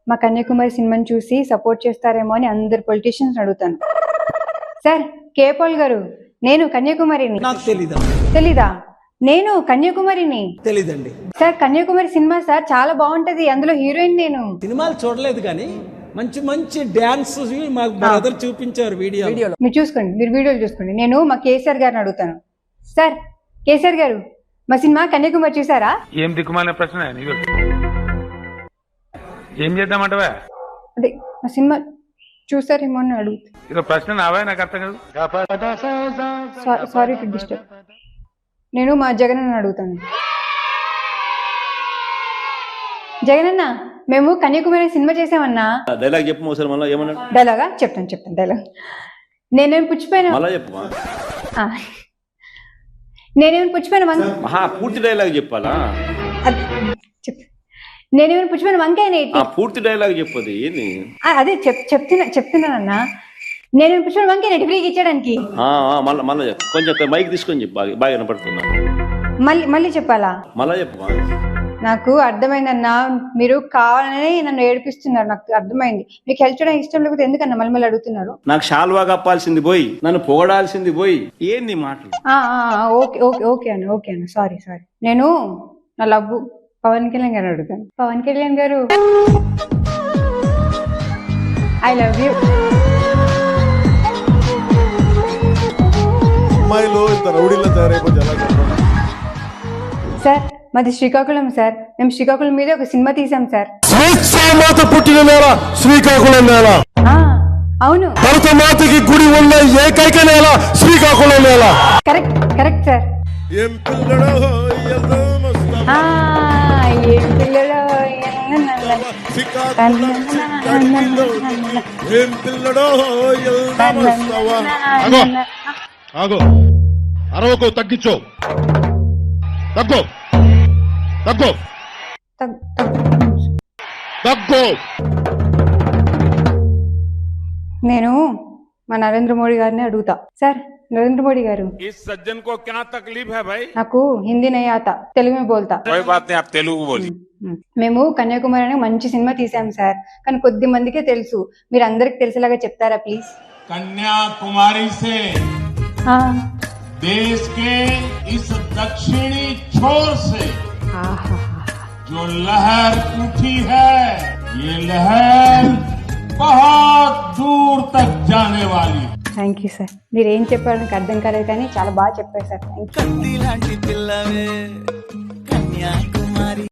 మా కన్యాకుమారి సినిమాని చూసి సపోర్ట్ చేస్తారేమో అని అందరు పొలిటీషియన్స్ అడుగుతాను. సార్ కేపాల్ గారు, నేను కన్యాకుమారిని. నాకు తెలీదా? నేను కన్యాకుమారిని. తెలీదండి సార్ కన్యాకుమారి సినిమా సార్ చాలా బాగుంటది, అందులో హీరోయిన్ నేను. సినిమాలు చూడలేదు కానీ మంచి మంచి డ్యాన్స్ మా బ్రదర్ చూపించారు వీడియోలో. మీరు చూసుకోండి, మీరు వీడియోలు చూసుకోండి. నేను మా కేసీఆర్ గారిని అడుగుతాను. సార్ కేసీఆర్ గారు, మా సినిమా కన్యాకుమారి చూసారా? ఏం దిక్కుమాలిన ప్రశ్న, ఏం చేద్దామంటవా? అదే మా సినిమా చూసారేమో అని అడుగుతా. ఇదో ప్రశ్న నావా, నాకు అర్థం కాదు. Sorry to disturb. నేను మా జగన్ అన్న అడుగుతాను. జగనన్న, మేము కన్యాకుమారి సినిమా చేసామన్నా. డైలాగ్ చెప్పు ఒకసారి, మళ్ళీ ఏమన్నా డైలాగా చెప్తాను డైలాగ్. నేనేమి పుచ్చిపోయినా పూర్తి డైలాగ్ చెప్పాలా? నేనేమైనా పుచ్చిపోయిన వంకాయ పూర్తి డైలాగ్ చెప్పదు ఏంది? అదే చెప్తున్నానన్నా. నేనేమైనా పుచ్చిపోయిన వంకాయ ఫ్రీగా ఇచ్చడానికి. మళ్ళీ కొంచెం మైక్ తీసుకొని చెప్పు, బాగా వినపడుతున్నా. మళ్ళీ చెప్పాలా? మళ్ళా చెప్పు. నాకు అర్థమైందన్నా, మీరు కావాలని నన్ను ఏడిపిస్తున్నారు. నాకు అర్థమైంది. మీకు హెల్ప్ చేయడానికి ఇష్టం లేకపోతే ఎందుకన్నా మళ్ళీ అడుగుతున్నారు? నాకు షాల్వా కప్పాల్సింది పోయి, నన్ను పొగడాల్సింది పోయి, ఏంది మాటలు? ఓకే అన్న సారీ. నేను నా లవ్ పవన్ కళ్యాణ్ గారు అడుగుతాను. పవన్ కళ్యాణ్ గారు, ఐ లవ్ యూ. సార్ మాది శ్రీకాకుళం సార్. మేము శ్రీకాకుళం మీద ఒక సినిమా తీసాం సార్. పుట్టిన నేల శ్రీకాకుళం నేల. అవును, భరతమాతకి గుడి ఉన్న ఏకైక నేల శ్రీకాకుళం నేల. Correct sir. ఏం పిల్లడో అరవకు, తగ్గించో, తగ్గో. నేను మా నరేంద్ర మోడీ గారిని అడుగుతా. సార్ నరేంద్ర మోడీ గారు, నాకు హిందీ నహీ ఆతా, తెలుగు మే బోల్తా. మేము కన్యాకుమారి అనే మంచి సినిమా తీసాం సార్, కానీ కొద్ది మందికే తెలుసు. మీరు అందరికి తెలిసేలాగా చెప్తారా ప్లీజ్? कन्याकुमारी से देश के इस दक्षिणी छोर से जो लहर उठी है, ये लहर बहुत दूर तक जाने वाली. Thank you sir. మీరు ఏం చెప్పారో నాకు అర్థం కాలేదు, కానీ చాలా బాగా చెప్పారు సార్. Thank you.